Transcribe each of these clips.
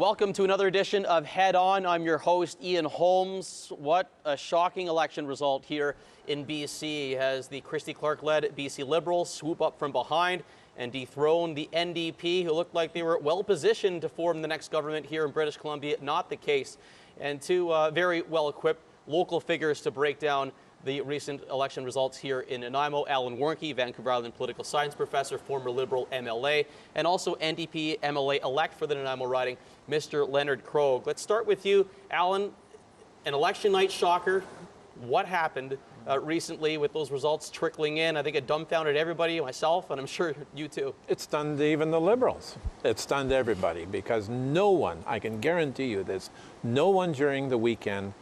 Welcome to another edition of Head On. I'm your host, Ian Holmes. What a shocking election result here in BC as the Christy Clark-led BC Liberals swoop up from behind and dethrone the NDP, who looked like they were well positioned to form the next government here in British Columbia. Not the case. And two very well-equipped local figures to break down the recent election results here in Nanaimo. Allan Warnke, Vancouver Island political science professor, former Liberal MLA, and also NDP MLA-elect for the Nanaimo riding, Mr. Leonard Krog. Let's start with you, Allan. An election night shocker. What happened recently with those results trickling in? I think it dumbfounded everybody, myself, and I'm sure you too. It stunned even the Liberals. It stunned everybody because no one, I can guarantee you this, no one during the weekend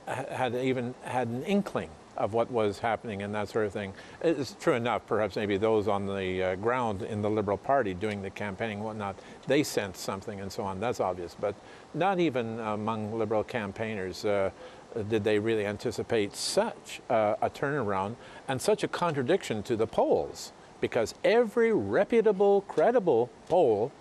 had even had an inkling of what was happening and that sort of thing. It's true enough, perhaps maybe those on the ground in the Liberal Party doing the campaigning and whatnot, they sensed something and so on, that's obvious. But not even among Liberal campaigners did they really anticipate such a turnaround and such a contradiction to the polls, because every reputable, credible poll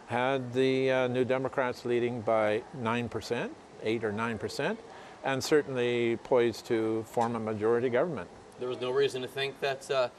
had the New Democrats leading by 9%, 8 or 9%. And certainly poised to form a majority government. There was no reason to think that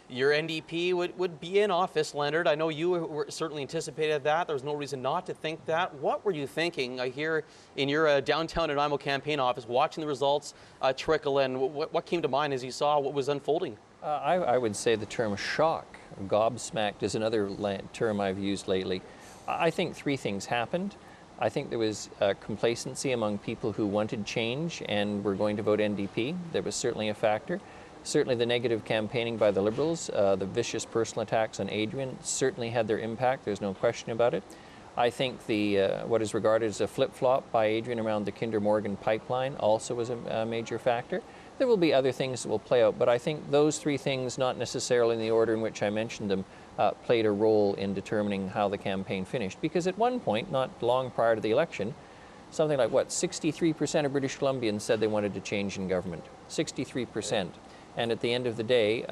your NDP would be in office, Leonard. I know you were certainly anticipated that. There was no reason not to think that. What were you thinking? I hear in your downtown Nanaimo campaign office, watching the results trickle in. What came to mind as you saw what was unfolding? I would say the term shock. Gobsmacked is another term I've used lately. I think three things happened. I think there was complacency among people who wanted change and were going to vote NDP. There was certainly a factor. Certainly the negative campaigning by the Liberals, the vicious personal attacks on Adrian certainly had their impact. There's no question about it. I think the what is regarded as a flip-flop by Adrian around the Kinder Morgan pipeline also was a major factor. There will be other things that will play out, but I think those three things, not necessarily in the order in which I mentioned them, played a role in determining how the campaign finished. Because at one point, not long prior to the election, something like, 63% of British Columbians said they wanted to change in government. 63%. And at the end of the day,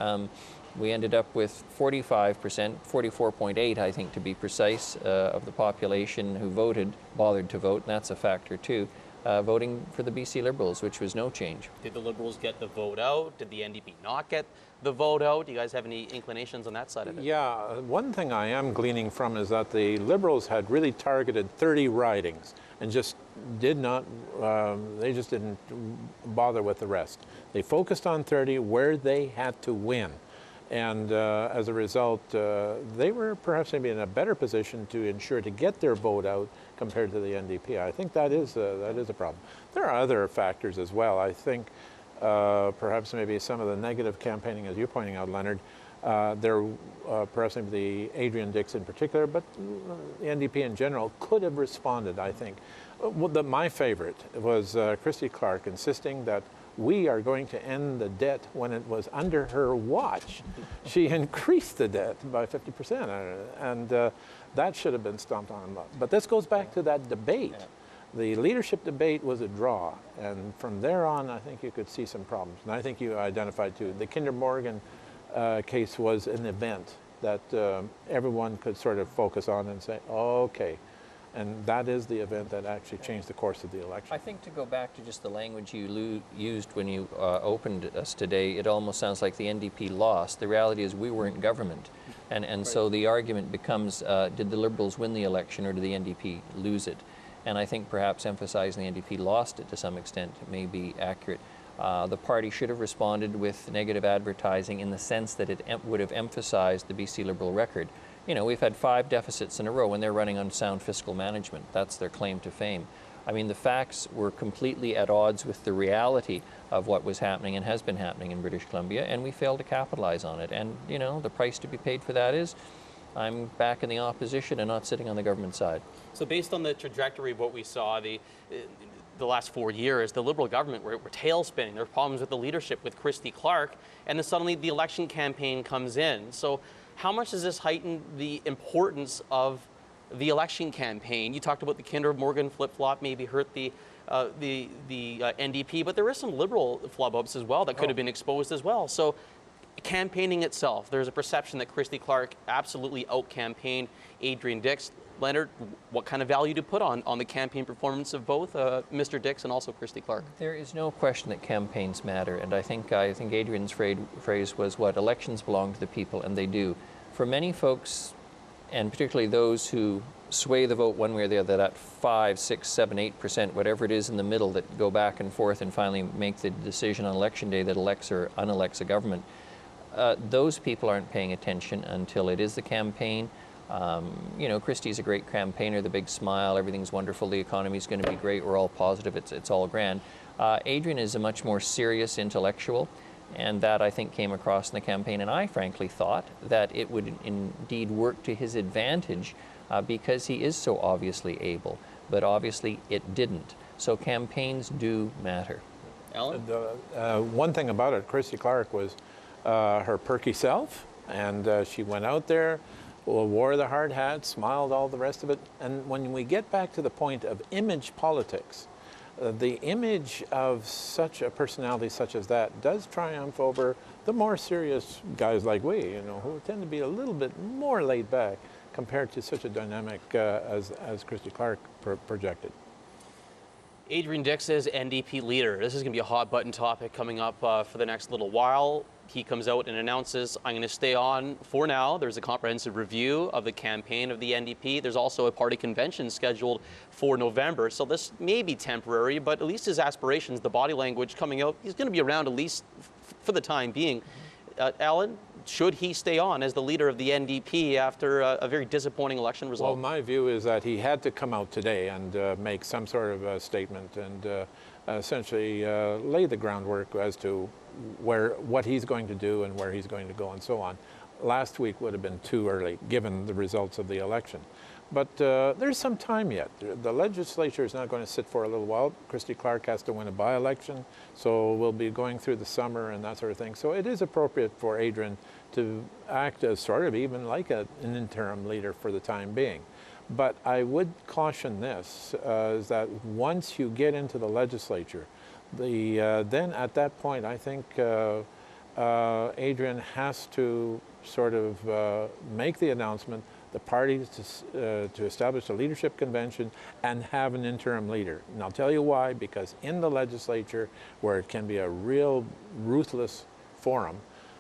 we ended up with 45%, 44.8, I think to be precise, of the population who bothered to vote, and that's a factor too, voting for the BC Liberals, which was no change. Did the Liberals get the vote out? Did the NDP not get the vote out? Do you guys have any inclinations on that side of it? Yeah, one thing I am gleaning from is that the Liberals had really targeted 30 ridings and just did not, they just didn't bother with the rest. They focused on 30 where they had to win. And as a result, they were perhaps maybe in a better position to ensure to get their vote out compared to the NDP. I think that is a problem. There are other factors as well. I think perhaps maybe some of the negative campaigning, as you're pointing out, Leonard, perhaps maybe the Adrian Dix in particular, but the NDP in general could have responded, I think. My favorite was Christy Clark insisting that we are going to end the debt when it was under her watch. She increased the debt by 50%, and that should have been stomped on. But this goes back to that debate. Yeah. The leadership debate was a draw, and from there on, I think you could see some problems. And I think you identified too. The Kinder Morgan case was an event that everyone could sort of focus on and say, oh, okay. And that is the event that actually changed the course of the election. I think to go back to just the language you used when you opened us today, it almost sounds like the NDP lost. The reality is we were in government. And right. So the argument becomes, did the Liberals win the election or did the NDP lose it? And I think perhaps emphasizing the NDP lost it to some extent may be accurate. The party should have responded with negative advertising in the sense that it would have emphasized the BC Liberal record. You know, we've had 5 deficits in a row when they're running on sound fiscal management. That's their claim to fame. I mean, the facts were completely at odds with the reality of what was happening and has been happening in British Columbia, and we failed to capitalize on it. And, you know, the price to be paid for that is I'm back in the opposition and not sitting on the government side. So based on the trajectory of what we saw the last 4 years, the Liberal government were tail spinning. There were problems with the leadership with Christy Clark, and then suddenly the election campaign comes in. So how much does this heighten the importance of the election campaign? You talked about the Kinder Morgan flip-flop maybe hurt the NDP, but there is some Liberal flub-ups as well that could have been exposed as well. So campaigning itself, there's a perception that Christy Clark absolutely out-campaigned Adrian Dix. Leonard, what kind of value to put on the campaign performance of both Mr. Dix and also Christy Clark? There is no question that campaigns matter, and I think Adrian's phrase was what elections belong to the people, and they do. For many folks, and particularly those who sway the vote one way or the other, that 5, 6, 7, 8%, whatever it is in the middle that go back and forth and finally make the decision on election day that elects or unelects a government, those people aren't paying attention until it is the campaign. You know, Christie's a great campaigner, the big smile, everything's wonderful, the economy's going to be great, we're all positive, it's all grand. Adrian is a much more serious intellectual, and that I think came across in the campaign, and I frankly thought that it would indeed work to his advantage because he is so obviously able, but obviously it didn't. So campaigns do matter. Allan? One thing about it, Christy Clark was her perky self, and she went out there, wore the hard hat, smiled, all the rest of it. And when we get back to the point of image politics, the image of such a personality such as that does triumph over the more serious guys like we, you know, who tend to be a little bit more laid back compared to such a dynamic as Christy Clark projected. Adrian Dix is NDP leader. This is going to be a hot button topic coming up for the next little while. He comes out and announces, I'm going to stay on for now. There's a comprehensive review of the campaign of the NDP. There's also a party convention scheduled for November. So this may be temporary, but at least his aspirations, the body language coming out, he's going to be around at least for the time being. Allan, should he stay on as the leader of the NDP after a very disappointing election result? Well, my view is that he had to come out today and make some sort of a statement and essentially lay the groundwork as to what he's going to do and where he's going to go and so on. Last week would have been too early, given the results of the election. But there's some time yet. The legislature is not going to sit for a little while. Christy Clark has to win a by-election, so we'll be going through the summer and that sort of thing. So it is appropriate for Adrian to act as sort of even like an interim leader for the time being. But I would caution this, is that once you get into the legislature, then at that point, I think Adrian has to sort of make the announcement, the parties to establish a leadership convention and have an interim leader. And I'll tell you why, because in the legislature, where it can be a real ruthless forum,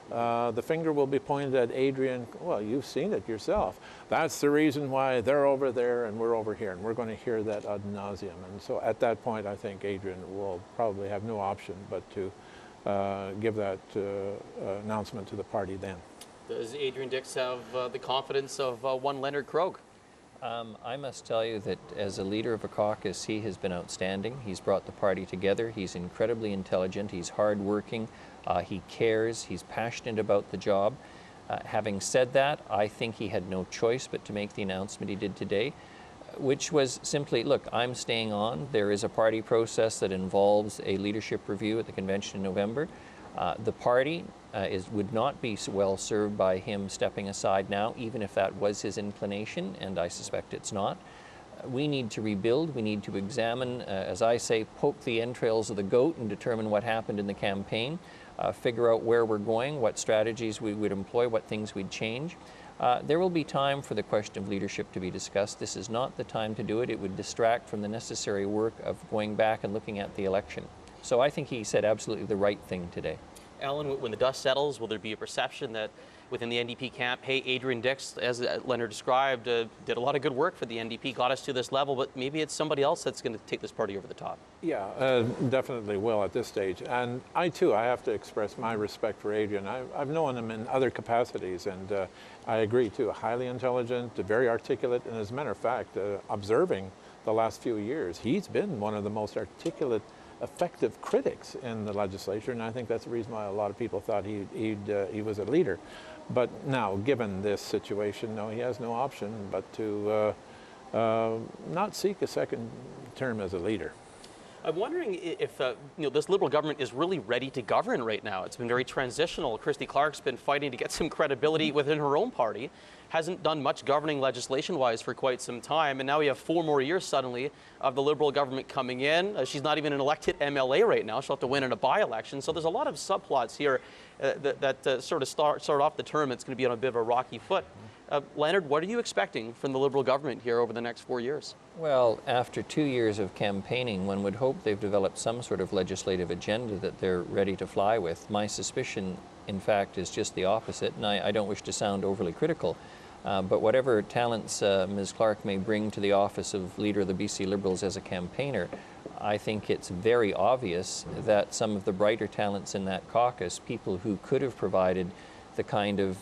the finger will be pointed at Adrian. Well, you've seen it yourself. That's the reason why they're over there and we're over here, and we're going to hear that ad nauseum. And so at that point, I think Adrian will probably have no option but to give that announcement to the party then. Does Adrian Dix have the confidence of one Leonard Krog? I must tell you that as a leader of a caucus, he has been outstanding. He's brought the party together. He's incredibly intelligent. He's hardworking. He cares. He's passionate about the job. Having said that, I think he had no choice but to make the announcement he did today, which was simply, look, I'm staying on. There is a party process that involves a leadership review at the convention in November. The party would not be well served by him stepping aside now, even if that was his inclination, and I suspect it's not. We need to rebuild. We need to examine, as I say, poke the entrails of the goat and determine what happened in the campaign, figure out where we're going, what strategies we would employ, what things we'd change. There will be time for the question of leadership to be discussed. This is not the time to do it. It would distract from the necessary work of going back and looking at the election. So I think he said absolutely the right thing today. Allan, when the dust settles, will there be a perception that within the NDP camp, hey, Adrian Dix, as Leonard described, did a lot of good work for the NDP, got us to this level, but maybe it's somebody else that's going to take this party over the top? Yeah, definitely will at this stage. And I, too, I have to express my respect for Adrian. I've known him in other capacities, and I agree, too, highly intelligent, very articulate, and as a matter of fact, observing the last few years, he's been one of the most articulate, effective critics in the legislature, and I think that's the reason why a lot of people thought he was a leader. But now, given this situation, no, he has no option but to not seek a second term as a leader. I'm wondering if this Liberal government is really ready to govern right now. It's been very transitional. Christy Clark's been fighting to get some credibility within her own party, hasn't done much governing legislation-wise for quite some time, and now we have 4 more years suddenly of the Liberal government coming in. She's not even an elected MLA right now. She'll have to win in a by-election. So there's a lot of subplots here that sort of start off the term. It's going to be on a bit of a rocky foot. Leonard, what are you expecting from the Liberal government here over the next 4 years? Well, after 2 years of campaigning, one would hope they've developed some sort of legislative agenda that they're ready to fly with. My suspicion, in fact, is just the opposite, and I don't wish to sound overly critical, but whatever talents Ms. Clark may bring to the office of Leader of the BC Liberals as a campaigner, I think it's very obvious that some of the brighter talents in that caucus, people who could have provided the kind of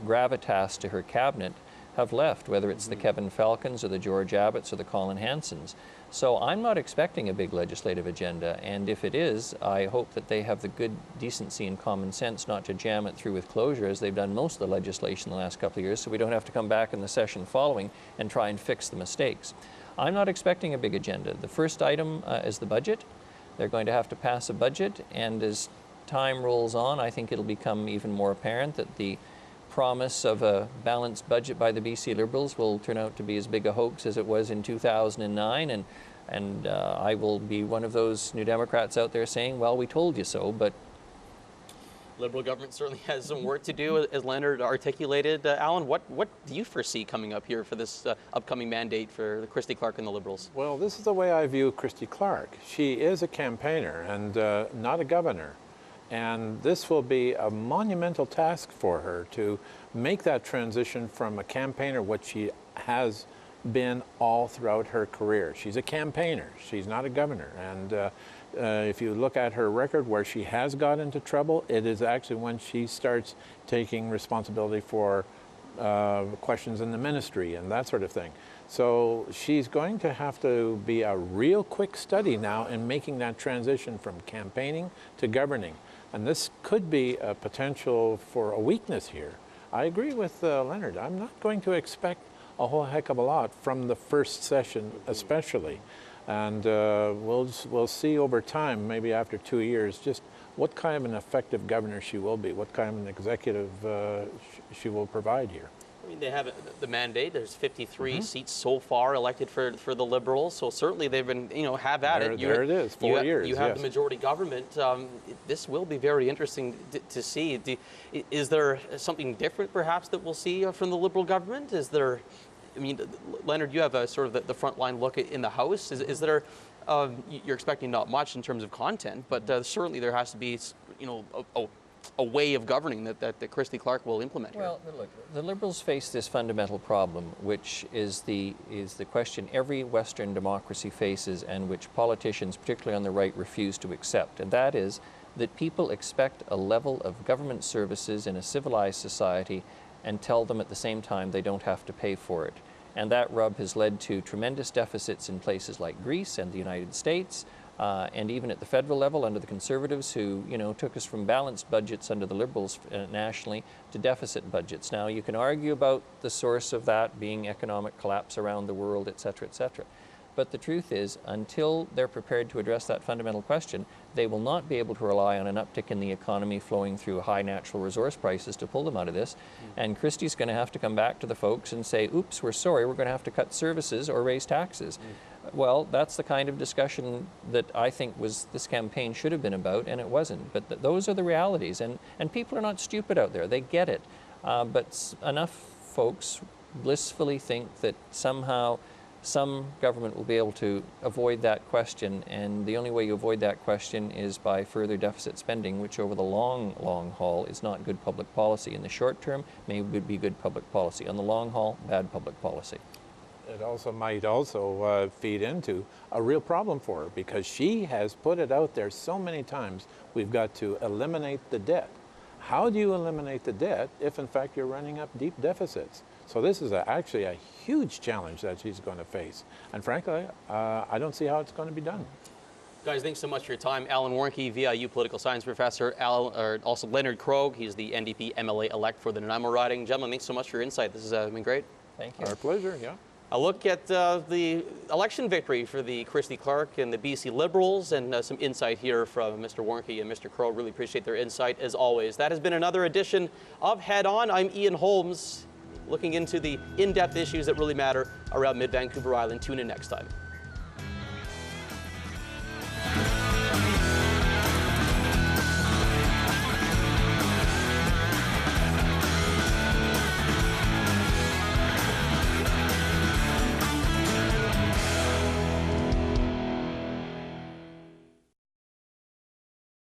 gravitas to her cabinet, have left, whether it's the Kevin Falcons or the George Abbotts or the Colin Hansons. So I'm not expecting a big legislative agenda, and if it is, I hope that they have the good decency and common sense not to jam it through with closure, as they've done most of the legislation the last couple of years, so we don't have to come back in the session following and try and fix the mistakes. I'm not expecting a big agenda. The first item is the budget. They're going to have to pass a budget, and as time rolls on, I think it'll become even more apparent that the promise of a balanced budget by the BC Liberals will turn out to be as big a hoax as it was in 2009, and I will be one of those New Democrats out there saying, well, we told you so, but Liberal government certainly has some work to do, as Leonard articulated. Allan, what do you foresee coming up here for this upcoming mandate for Christy Clark and the Liberals? Well, this is the way I view Christy Clark. She is a campaigner and not a governor. And this will be a monumental task for her to make that transition from a campaigner, what she has been all throughout her career. She's a campaigner, she's not a governor. And if you look at her record where she has got into trouble, it is actually when she starts taking responsibility for questions in the ministry and that sort of thing. So she's going to have to be a real quick study now in making that transition from campaigning to governing. And this could be a potential for a weakness here. I agree with Leonard. I'm not going to expect a whole heck of a lot from the first session especially. And we'll see over time, maybe after 2 years, just what kind of an effective governor she will be, what kind of an executive she will provide here. I mean, they have the mandate. There's 53 seats so far elected for the Liberals. So certainly they've been, have at it. There it is, 4 years. You have the majority government. This will be very interesting to see. Is there something different, perhaps, that we'll see from the Liberal government? Is there? I mean, Leonard, you have a sort of the frontline look in the House. Is there? You're expecting not much in terms of content, but certainly there has to be, a way of governing that Christy Clark will implement here. Well, look, the Liberals face this fundamental problem, which is the question every Western democracy faces and which politicians, particularly on the right, refuse to accept. And that is that people expect a level of government services in a civilized society and tell them at the same time they don't have to pay for it. And that rub has led to tremendous deficits in places like Greece and the United States, and even at the federal level under the Conservatives, who took us from balanced budgets under the Liberals nationally to deficit budgets. Now you can argue about the source of that being economic collapse around the world, et cetera, et cetera. But the truth is, until they're prepared to address that fundamental question, they will not be able to rely on an uptick in the economy flowing through high natural resource prices to pull them out of this. And Christie's going to have to come back to the folks and say, oops, we're sorry, we're going to have to cut services or raise taxes. Well, that's the kind of discussion that I think this campaign should have been about, and it wasn't. But those are the realities, and people are not stupid out there. They get it. But enough folks blissfully think that somehow some government will be able to avoid that question, and the only way you avoid that question is by further deficit spending, which over the long haul is not good public policy. In the short term, may be good public policy. On the long haul, bad public policy. It also might feed into a real problem for her, because she has put it out there so many times, we've got to eliminate the debt. How do you eliminate the debt if in fact you're running up deep deficits? So this is actually a huge challenge that she's going to face. And frankly, I don't see how it's going to be done. Guys, thanks so much for your time. Allan Warnke, VIU political science professor. Also Leonard Krog, he's the NDP MLA-elect for the Nanaimo riding. Gentlemen, thanks so much for your insight. This has been great. Thank you. Our pleasure, yeah. A look at the election victory for the Christy Clark and the BC Liberals, and some insight here from Mr. Warnke and Mr. Krog. Really appreciate their insight as always. That has been another edition of Head On. I'm Ian Holmes, looking into the in-depth issues that really matter around Mid-Vancouver Island. Tune in next time.